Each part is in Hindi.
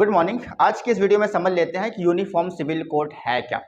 Good morning. आज की इस वीडियो में समझ लेते हैं कि यूनिफॉर्म सिविल कोड है क्या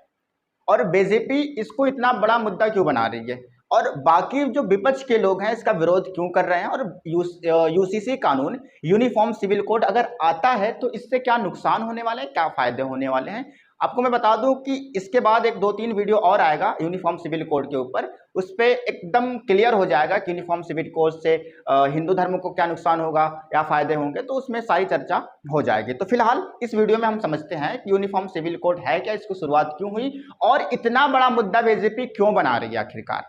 और बीजेपी इसको इतना बड़ा मुद्दा क्यों बना रही है और बाकी जो विपक्ष के लोग हैं इसका विरोध क्यों कर रहे हैं और यूसीसी कानून यूनिफॉर्म सिविल कोड अगर आता है तो इससे क्या नुकसान होने वाले हैं, क्या फायदे होने वाले हैं। आपको मैं बता दूं कि इसके बाद एक 2-3 वीडियो और आएगा यूनिफॉर्म सिविल कोड के ऊपर, उस पर एकदम क्लियर हो जाएगा कि यूनिफॉर्म सिविल कोड से हिंदू धर्म को क्या नुकसान होगा या फायदे होंगे, तो उसमें सारी चर्चा हो जाएगी। तो फिलहाल इस वीडियो में हम समझते हैं कि यूनिफॉर्म सिविल कोड है क्या, इसको शुरुआत क्यों हुई और इतना बड़ा मुद्दा बीजेपी क्यों बना रही है आखिरकार।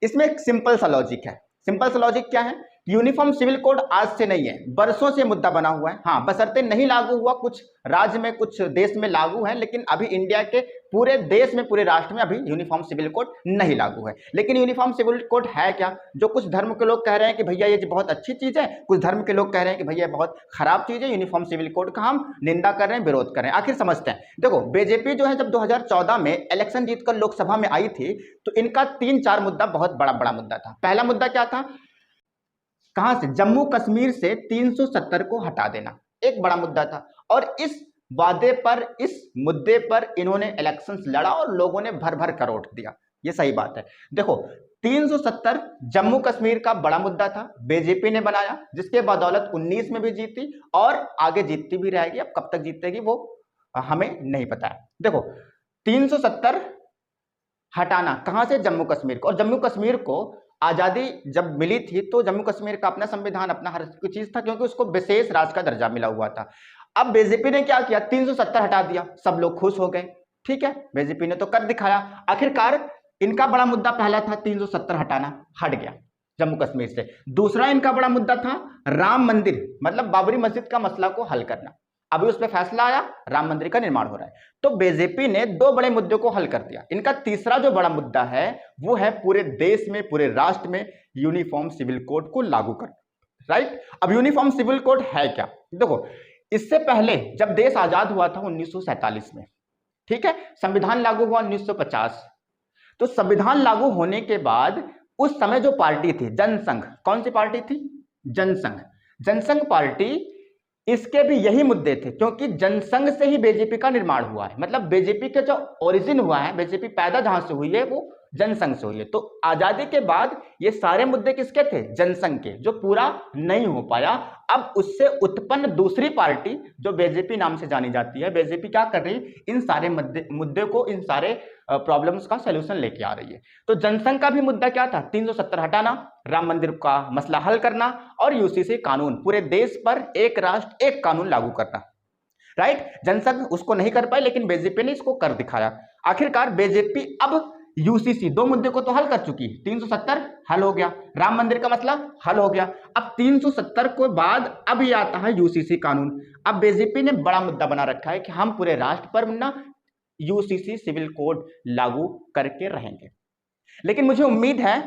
इसमें एक सिंपल सा लॉजिक है। सिंपल सा लॉजिक क्या है? यूनिफॉर्म सिविल कोड आज से नहीं है, बरसों से मुद्दा बना हुआ है। हाँ, बशर्ते नहीं लागू हुआ, कुछ राज्य में कुछ देश में लागू है, लेकिन अभी इंडिया के पूरे देश में, पूरे राष्ट्र में अभी यूनिफॉर्म सिविल कोड नहीं लागू है। लेकिन यूनिफॉर्म सिविल कोड है क्या? जो कुछ धर्म के लोग कह रहे हैं कि भैया ये बहुत अच्छी चीज है, कुछ धर्म के लोग कह रहे हैं कि भैया बहुत खराब चीज है, यूनिफॉर्म सिविल कोड का हम निंदा कर रहे हैं, विरोध कर रहे हैं। आखिर समझते हैं। देखो, बीजेपी जो है जब 2014 में इलेक्शन जीतकर लोकसभा में आई थी तो इनका 3-4 मुद्दा बहुत बड़ा बड़ा मुद्दा था। पहला मुद्दा क्या था? कहां से? जम्मू कश्मीर से 370 को हटा देना, एक बड़ा मुद्दा था। और इस वादे पर, इस मुद्दे पर इन्होंने इलेक्शंस लड़ा और लोगों ने भर भर कर वोट दिया। ये सही बात है। देखो, 370 जम्मू कश्मीर का बड़ा मुद्दा था, बीजेपी ने बनाया, जिसके बदौलत 19 में भी जीती और आगे जीतती भी रहेगी। अब कब तक जीतेगी वो हमें नहीं पता है। देखो, 370 हटाना कहां से? जम्मू कश्मीर को। और जम्मू कश्मीर को आजादी जब मिली थी तो जम्मू कश्मीर का अपना संविधान, अपना हर चीज था, क्योंकि उसको विशेष राज्य का दर्जा मिला हुआ था। अब बीजेपी ने क्या किया? 370 हटा दिया, सब लोग खुश हो गए। ठीक है, बीजेपी ने तो कर दिखाया। आखिरकार इनका बड़ा मुद्दा पहला था 370 हटाना, हट गया जम्मू कश्मीर से। दूसरा इनका बड़ा मुद्दा था राम मंदिर, मतलब बाबरी मस्जिद का मसला को हल करना। अभी उस पर फैसला आया, राम मंदिर का निर्माण हो रहा है। तो बीजेपी ने 2 बड़े मुद्दों को हल कर दिया। इनका तीसरा जो बड़ा मुद्दा है वो है पूरे देश में, पूरे राष्ट्र में यूनिफॉर्म सिविल कोड को लागू करना। राइट? अब यूनिफॉर्म सिविल कोड है क्या? देखो, इससे पहले जब देश आजाद हुआ था 1947 में, ठीक है, संविधान लागू हुआ 1950। तो संविधान लागू होने के बाद उस समय जो पार्टी थी जनसंघ, कौन सी पार्टी थी? जनसंघ। जनसंघ पार्टी, इसके भी यही मुद्दे थे, क्योंकि जनसंघ से ही बीजेपी का निर्माण हुआ है। मतलब बीजेपी का जो ओरिजिन हुआ है, बीजेपी पैदा जहां से हुई है वो जनसंघ से हुई है। तो आजादी के बाद ये सारे मुद्दे किसके थे? जनसंघ के, जो पूरा नहीं हो पाया। अब उससे उत्पन्न दूसरी पार्टी जो बीजेपी नाम से जानी जाती है, बीजेपी क्या कर रही? इन सारे मुद्दे को, इन सारे प्रॉब्लम्स का सलूशन लेके आ रही है। तो जनसंघ का भी मुद्दा क्या था? 370 हटाना, राम मंदिर का मसला हल करना और यूसीसी कानून, पूरे देश पर एक राष्ट्र एक कानून लागू करना। राइट? जनसंघ उसको नहीं कर पाई, लेकिन बीजेपी ने इसको कर दिखाया। आखिरकार बीजेपी अब यूसीसी 2 मुद्दे को तो हल कर चुकी, 370 हल हो गया, राम मंदिर का मसला हल हो गया। अब 370 के बाद अब ये आता है यूसीसी कानून। अब बीजेपी ने बड़ा मुद्दा बना रखा है कि हम पूरे राष्ट्र पर ना यूसीसी सिविल कोड लागू करके रहेंगे। लेकिन मुझे उम्मीद है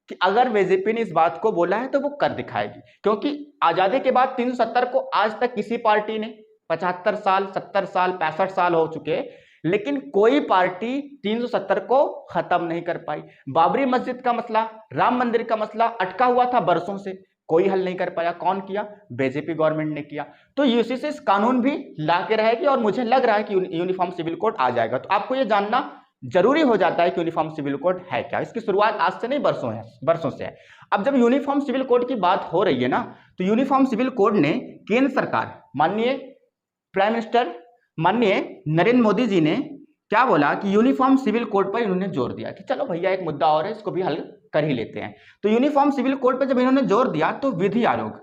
कि अगर बीजेपी ने इस बात को बोला है तो वो कर दिखाएगी, क्योंकि आजादी के बाद 370 को आज तक किसी पार्टी ने, 75 साल, 70 साल, 65 साल हो चुके, लेकिन कोई पार्टी 370 को खत्म नहीं कर पाई। बाबरी मस्जिद का मसला, राम मंदिर का मसला अटका हुआ था बरसों से, कोई हल नहीं कर पाया। कौन किया? बीजेपी गवर्नमेंट ने किया। तो यूसीसी कानून भी ला के रहेगी और मुझे लग रहा है कि यूनिफॉर्म सिविल कोड आ जाएगा। तो आपको यह जानना जरूरी हो जाता है कि यूनिफॉर्म सिविल कोड है क्या। इसकी शुरुआत आज से नहीं, बरसों से है। अब जब यूनिफॉर्म सिविल कोड की बात हो रही है ना, तो यूनिफॉर्म सिविल कोड ने केंद्र सरकार, माननीय प्राइम मिनिस्टर माननीय नरेंद्र मोदी जी ने क्या बोला कि यूनिफॉर्म सिविल कोड पर इन्होंने जोर दिया कि चलो भैया एक मुद्दा और है, इसको भी हल कर ही लेते हैं। तो यूनिफॉर्म सिविल कोड पर जब इन्होंने जोर दिया तो विधि आयोग,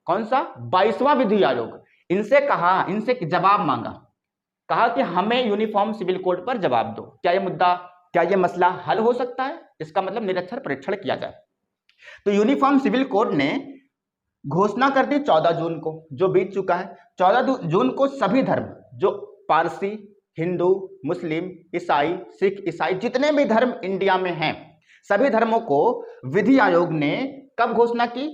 कौन सा? 22वां विधि आयोग, इनसे कहा, इनसे जवाब मांगा, कहा कि हमें यूनिफॉर्म सिविल कोड पर जवाब दो। क्या ये मुद्दा, क्या ये मसला हल हो सकता है? इसका मतलब निरक्षर परीक्षण किया जाए। तो यूनिफॉर्म सिविल कोड ने घोषणा कर दी 14 जून को, जो बीत चुका है। 14 जून को सभी धर्म, जो पारसी, हिंदू, मुस्लिम, ईसाई, सिख, ईसाई, जितने भी धर्म इंडिया में हैं, सभी धर्मों को विधि आयोग ने कब घोषणा की?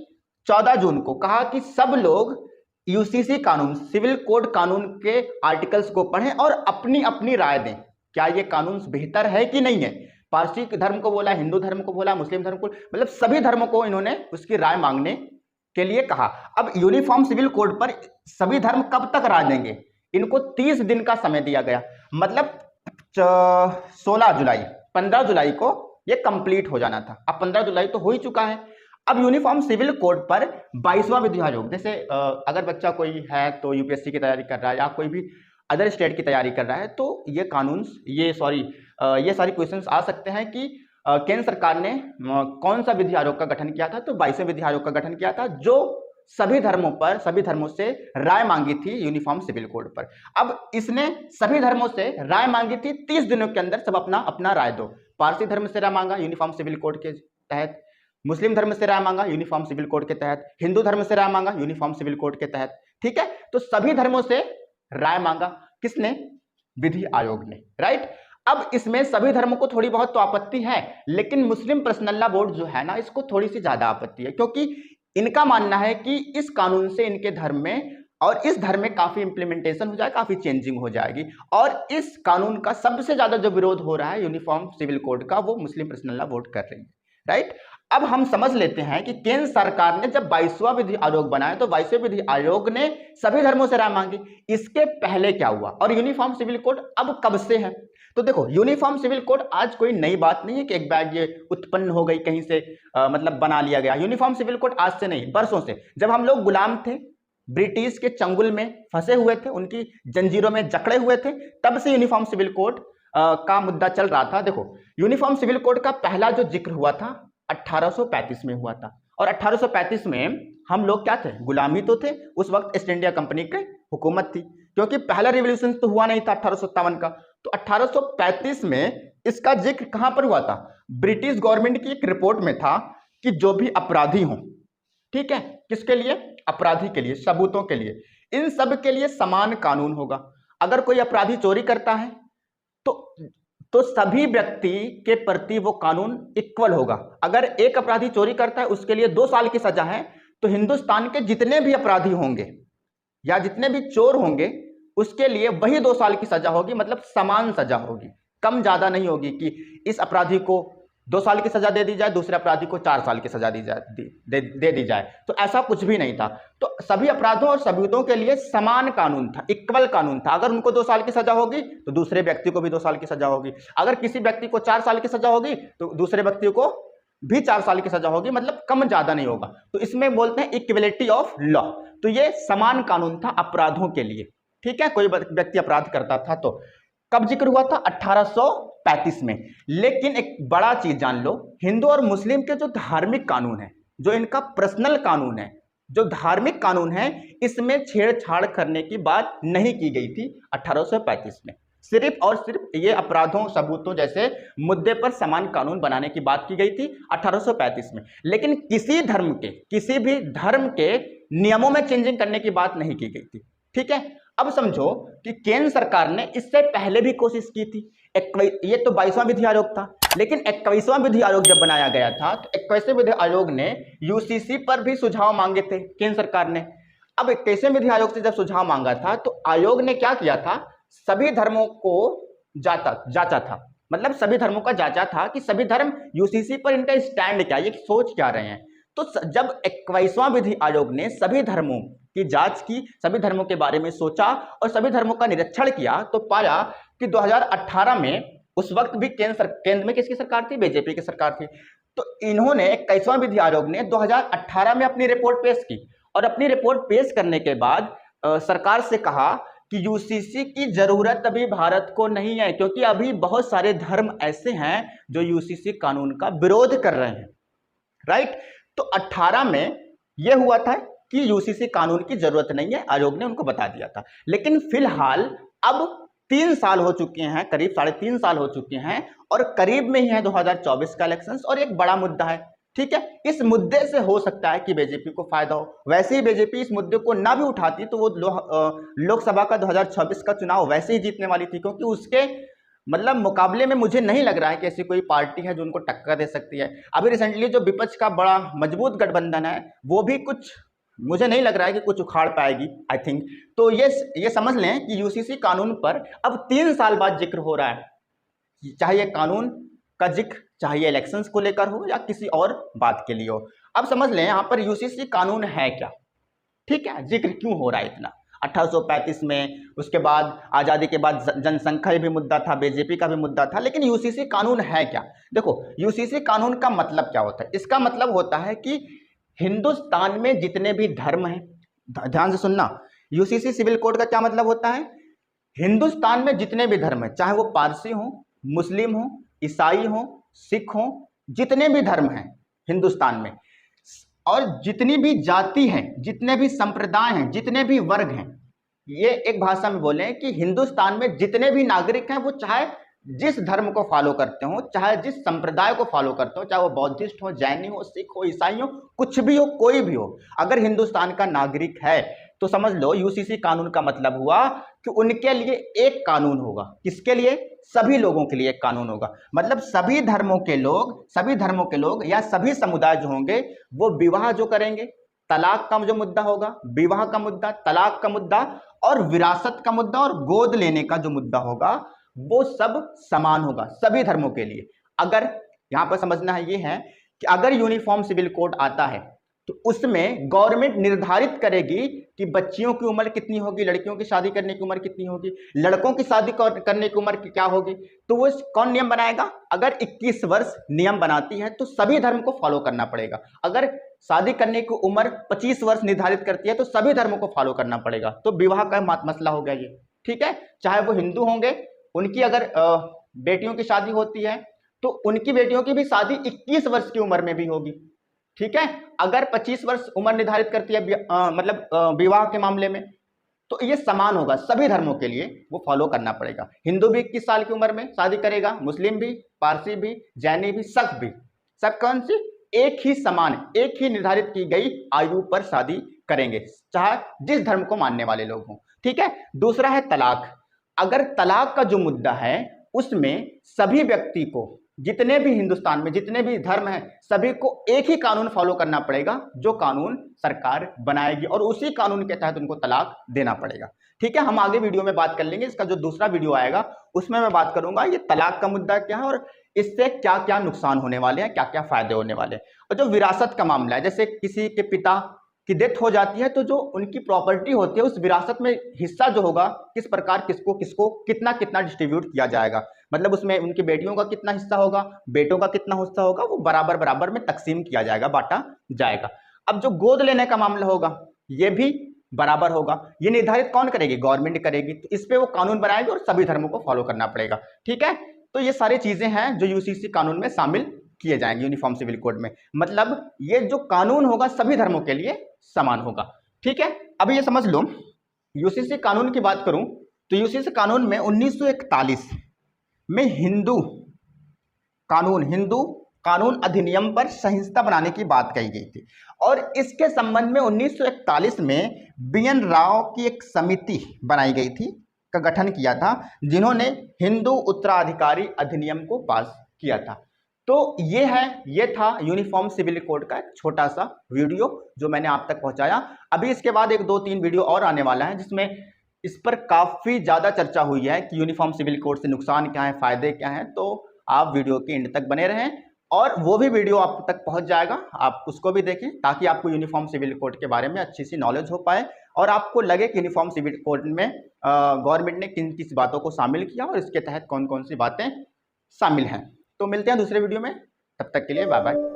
14 जून को। कहा कि सब लोग यूसीसी कानून, सिविल कोड कानून के आर्टिकल्स को पढ़ें और अपनी अपनी राय दें, क्या ये कानून बेहतर है कि नहीं है। पारसी धर्म को बोला, हिंदू धर्म को बोला, मुस्लिम धर्म को, मतलब सभी धर्मों को इन्होंने उसकी राय मांगने के लिए कहा। अब यूनिफॉर्म सिविल कोड पर सभी धर्म कब तक राय देंगे, इनको 30 दिन का समय दिया गया, मतलब 16 जुलाई 15 जुलाई को ये कंप्लीट हो जाना था। अब 15 जुलाई तो हो ही चुका है। अब यूनिफॉर्म सिविल कोड पर 22वां विधि आयोग, जैसे अगर बच्चा कोई है तो यूपीएससी की तैयारी कर रहा है या कोई भी अदर स्टेट की तैयारी कर रहा है, तो ये कानून ये सारी क्वेश्चंस आ सकते हैं कि केंद्र सरकार ने कौन सा विधि आयोग का गठन किया था। तो 22वें विधि आयोग का गठन किया था, जो सभी धर्मों से राय मांगी थी यूनिफॉर्म सिविल कोड पर। अब इसने सभी धर्मों से राय मांगी थी, 30 दिनों के अंदर सब अपना अपना राय दो। पारसी धर्म से राय मांगा यूनिफॉर्म सिविल कोड के तहत, मुस्लिम धर्म से राय मांगा यूनिफॉर्म सिविल कोड के तहत, हिंदू धर्म से राय मांगा यूनिफॉर्म सिविल कोड के तहत। ठीक है, तो सभी धर्मों से राय मांगा किसने? विधि आयोग ने, राइट। अब इसमें सभी धर्मों को थोड़ी बहुत तो आपत्ति है, लेकिन मुस्लिम पर्सनल लॉ बोर्ड जो है ना, इसको थोड़ी सी ज्यादा आपत्ति है, क्योंकि इनका मानना है कि इस कानून से इनके धर्म में और इस धर्म में काफी इंप्लीमेंटेशन हो जाएगा, काफी चेंजिंग हो जाएगी। और इस कानून का सबसे ज्यादा जो विरोध हो रहा है यूनिफॉर्म सिविल कोड का, वो मुस्लिम पर्सनल लॉ बोर्ड कर रही है, राइट। अब हम समझ लेते हैं कि केंद्र सरकार ने जब 22वां विधि आयोग बनाया तो 22वें विधि आयोग ने सभी धर्मों से राय मांगी। इसके पहले क्या हुआ और यूनिफॉर्म सिविल कोड अब कब से है? तो देखो, यूनिफॉर्म सिविल कोड आज कोई नई बात नहीं है कि एक बार ये उत्पन्न हो गई कहीं से, मतलब बना लिया गया। यूनिफॉर्म सिविल कोड आज से नहीं, बरसों से। जब हम लोग गुलाम थे, ब्रिटिश के चंगुल में फंसे हुए थे, उनकी जंजीरों में जकड़े हुए थे, तब से यूनिफॉर्म सिविल कोड का मुद्दा चल रहा था। देखो, यूनिफॉर्म सिविल कोड का पहला जो जिक्र हुआ था 1835 में हुआ था, और 1835 में हम लोग क्या थे? गुलामी तो थे। उस वक्त ईस्ट इंडिया कंपनी की हुकूमत थी, क्योंकि पहला रिवॉल्यूशन तो हुआ नहीं था 1857 का। तो 1835 में इसका जिक्र कहां पर हुआ था? ब्रिटिश गवर्नमेंट की एक रिपोर्ट में था कि जो भी अपराधी हों, ठीक है, किसके लिए? अपराधी के लिए, सबूतों के लिए, इन सब के लिए समान कानून होगा। अगर कोई अपराधी चोरी करता है तो सभी व्यक्ति के प्रति वो कानून इक्वल होगा। अगर एक अपराधी चोरी करता है, उसके लिए 2 साल की सजा है, तो हिंदुस्तान के जितने भी अपराधी होंगे या जितने भी चोर होंगे, उसके लिए वही 2 साल की सजा होगी, मतलब समान सजा होगी, कम ज्यादा नहीं होगी कि इस अपराधी को 2 साल की सजा दे दी जाए, दूसरे अपराधी को 4 साल की सजा दे दी जाए। तो ऐसा कुछ भी नहीं था। तो सभी अपराधों और सबूतों के लिए समान कानून था, इक्वल कानून था। अगर उनको 2 साल की सजा होगी तो दूसरे व्यक्ति को भी 2 साल की सजा होगी। अगर किसी व्यक्ति को 4 साल की सजा होगी तो दूसरे व्यक्ति को भी 4 साल की सजा होगी, मतलब कम ज्यादा नहीं होगा। तो इसमें बोलते हैं इक्वलिटी ऑफ लॉ। तो ये समान कानून था अपराधों के लिए, ठीक है। कोई व्यक्ति अपराध करता था तो कब जिक्र हुआ था? 1835 में। लेकिन एक बड़ा चीज जान लो, हिंदू और मुस्लिम के जो धार्मिक कानून है, जो इनका पर्सनल कानून है, जो धार्मिक कानून है, इसमें छेड़छाड़ करने की बात नहीं की गई थी 1835 में। सिर्फ और सिर्फ ये अपराधों सबूतों जैसे मुद्दे पर समान कानून बनाने की बात की गई थी 1835 में। लेकिन किसी भी धर्म के नियमों में चेंजिंग करने की बात नहीं की गई थी, ठीक है। अब समझो कि केंद्र सरकार ने इससे पहले भी कोशिश की थी। ये तो 22वां विधि आयोग था, लेकिन 21वां विधि आयोग जब बनाया गया था तो 21वें विधि आयोग ने यूसीसी पर भी सुझाव मांगे थे केंद्र सरकार ने। अब 21वें विधि आयोग से जब सुझाव मांगा था तो आयोग ने क्या किया था? सभी धर्मों को जांचा था, मतलब सभी धर्मों का जांचा था कि सभी धर्म यूसीसी पर इनका स्टैंड क्या, ये सोच क्या रहे हैं। तो जब 21वां विधि आयोग ने सभी धर्मों की जांच की, सभी धर्मों के बारे में सोचा और सभी धर्मों का निरीक्षण किया, तो पाया कि 2018 में, उस वक्त भी केंद्र में किसकी सरकार थी? बीजेपी की सरकार थी। तो इन्होंने 21वां विधि आयोग ने 2018 में अपनी रिपोर्ट पेश की, और अपनी रिपोर्ट पेश करने के बाद सरकार से कहा कि यूसीसी की जरूरत अभी भारत को नहीं है, क्योंकि अभी बहुत सारे धर्म ऐसे हैं जो यूसीसी कानून का विरोध कर रहे हैं, राइट। तो 18 में यह हुआ था कि यूसीसी कानून की जरूरत नहीं है, आयोग ने उनको बता दिया था। लेकिन फिलहाल अब 3 साल हो चुके हैं, करीब 3.5 साल हो चुके हैं, और करीब में ही है 2024 का इलेक्शंस, और एक बड़ा मुद्दा है, ठीक है। इस मुद्दे से हो सकता है कि बीजेपी को फायदा हो। वैसे ही बीजेपी इस मुद्दे को ना भी उठाती तो वो लोकसभा का 2024 का चुनाव वैसे ही जीतने वाली थी, क्योंकि उसके मतलब मुकाबले में मुझे नहीं लग रहा है कि ऐसी कोई पार्टी है जो उनको टक्कर दे सकती है। अभी रिसेंटली जो विपक्ष का बड़ा मजबूत गठबंधन है, वो भी कुछ, मुझे नहीं लग रहा है कि कुछ उखाड़ पाएगी, आई थिंक। तो ये समझ लें कि यूसीसी कानून पर अब 3 साल बाद जिक्र हो रहा है, चाहे ये कानून का जिक्र, चाहे ये इलेक्शंस को लेकर हो या किसी और बात के लिए हो। अब समझ लें यहाँ पर यूसीसी कानून है क्या, ठीक है, जिक्र क्यों हो रहा है इतना। 1835 में, उसके बाद आज़ादी के बाद जनसंख्या भी मुद्दा था, बीजेपी का भी मुद्दा था। लेकिन यूसीसी कानून है क्या? देखो, यूसीसी कानून का मतलब क्या होता है? इसका मतलब होता है कि हिंदुस्तान में जितने भी धर्म हैं, ध्यान से सुनना, यूसीसी सिविल कोड का क्या मतलब होता है? हिंदुस्तान में जितने भी धर्म हैं, चाहे वो पारसी हो, मुस्लिम हो, ईसाई हो, सिख हो, जितने भी धर्म हैं हिंदुस्तान में, और जितनी भी जाति हैं, जितने भी संप्रदाय हैं, जितने भी वर्ग हैं, ये एक भाषा में बोले कि हिंदुस्तान में जितने भी नागरिक हैं, वो चाहे जिस धर्म को फॉलो करते हो, चाहे जिस संप्रदाय को फॉलो करते हो, चाहे वो बौद्धिस्ट हो, जैनी हो, सिख हो, ईसाई हो, कुछ भी हो, कोई भी हो, अगर हिंदुस्तान का नागरिक है तो समझ लो यूसीसी कानून का मतलब हुआ कि उनके लिए एक कानून होगा। किसके लिए? सभी लोगों के लिए एक कानून होगा। मतलब सभी धर्मों के लोग या सभी समुदाय जो होंगे, वो विवाह जो करेंगे, तलाक का जो मुद्दा होगा, विवाह का मुद्दा, तलाक का मुद्दा, और विरासत का मुद्दा, और गोद लेने का जो मुद्दा होगा, वो सब समान होगा सभी धर्मों के लिए। अगर यहां पर समझना है, ये है कि अगर यूनिफॉर्म सिविल कोड आता है तो उसमें गवर्नमेंट निर्धारित करेगी कि बच्चियों की उम्र कितनी होगी, लड़कियों की शादी करने की उम्र कितनी होगी, लड़कों की शादी करने की उम्र क्या होगी। तो वो कौन नियम बनाएगा? अगर 21 वर्ष नियम बनाती है तो सभी धर्म को फॉलो करना पड़ेगा। अगर शादी करने की उम्र 25 वर्ष निर्धारित करती है तो सभी धर्मों को फॉलो करना पड़ेगा। तो विवाह का मसला हो गया ये, ठीक है। चाहे वो हिंदू होंगे, उनकी अगर बेटियों की शादी होती है तो उनकी बेटियों की भी शादी 21 वर्ष की उम्र में भी होगी, ठीक है। अगर 25 वर्ष उम्र निर्धारित करती है मतलब विवाह के मामले में, तो ये समान होगा सभी धर्मों के लिए, वो फॉलो करना पड़ेगा। हिंदू भी 21 साल की उम्र में शादी करेगा, मुस्लिम भी, पारसी भी, जैनी भी, सिख भी, सब कौन सी? एक ही समान, एक ही निर्धारित की गई आयु पर शादी करेंगे, चाहे जिस धर्म को मानने वाले लोग हों, ठीक है। दूसरा है तलाक। अगर तलाक का जो मुद्दा है उसमें सभी व्यक्ति को, जितने भी हिंदुस्तान में जितने भी धर्म हैं, सभी को एक ही कानून फॉलो करना पड़ेगा, जो कानून सरकार बनाएगी, और उसी कानून के तहत उनको तलाक देना पड़ेगा, ठीक है। हम आगे वीडियो में बात कर लेंगे, इसका जो दूसरा वीडियो आएगा उसमें मैं बात करूंगा ये तलाक का मुद्दा क्या है और इससे क्या क्या नुकसान होने वाले हैं, क्या क्या फायदे होने वाले हैं। और जो विरासत का मामला है, जैसे किसी के पिता की डेथ हो जाती है तो जो उनकी प्रॉपर्टी होती है, उस विरासत में हिस्सा जो होगा, किस प्रकार किसको किसको कितना कितना डिस्ट्रीब्यूट किया जाएगा, मतलब उसमें उनकी बेटियों का कितना हिस्सा होगा, बेटों का कितना हिस्सा होगा, वो बराबर बराबर में तकसीम किया जाएगा, बांटा जाएगा। अब जो गोद लेने का मामला होगा, ये भी बराबर होगा। ये निर्धारित कौन करेगी? गवर्नमेंट करेगी। तो इस पे वो कानून बनाएगी और सभी धर्मों को फॉलो करना पड़ेगा, ठीक है। तो ये सारी चीजें हैं जो यूसीसी कानून में शामिल किए जाएंगे, यूनिफॉर्म सिविल कोड में। मतलब ये जो कानून होगा सभी धर्मों के लिए समान होगा, ठीक है। अब ये समझ लो, यूसीसी कानून की बात करूं तो यूसीसी कानून में 1941 में हिंदू कानून अधिनियम पर संहिता बनाने की बात कही गई थी, और इसके संबंध में 1941 में बीएन राव की एक समिति बनाई गई थी, का गठन किया था, जिन्होंने हिंदू उत्तराधिकारी अधिनियम को पास किया था। तो ये था यूनिफॉर्म सिविल कोड का एक छोटा सा वीडियो जो मैंने आप तक पहुंचाया। अभी इसके बाद 1-2-3 वीडियो और आने वाला है जिसमें इस पर काफी ज्यादा चर्चा हुई है कि यूनिफॉर्म सिविल कोड से नुकसान क्या है, फायदे क्या हैं। तो आप वीडियो के एंड तक बने रहें और वो भी वीडियो आप तक पहुंच जाएगा, आप उसको भी देखें ताकि आपको यूनिफॉर्म सिविल कोड के बारे में अच्छी सी नॉलेज हो पाए और आपको लगे कि यूनिफॉर्म सिविल कोड में गवर्नमेंट ने किन किस बातों को शामिल किया और इसके तहत कौन कौन सी बातें शामिल हैं। तो मिलते हैं दूसरे वीडियो में, तब तक के लिए बाय बाय।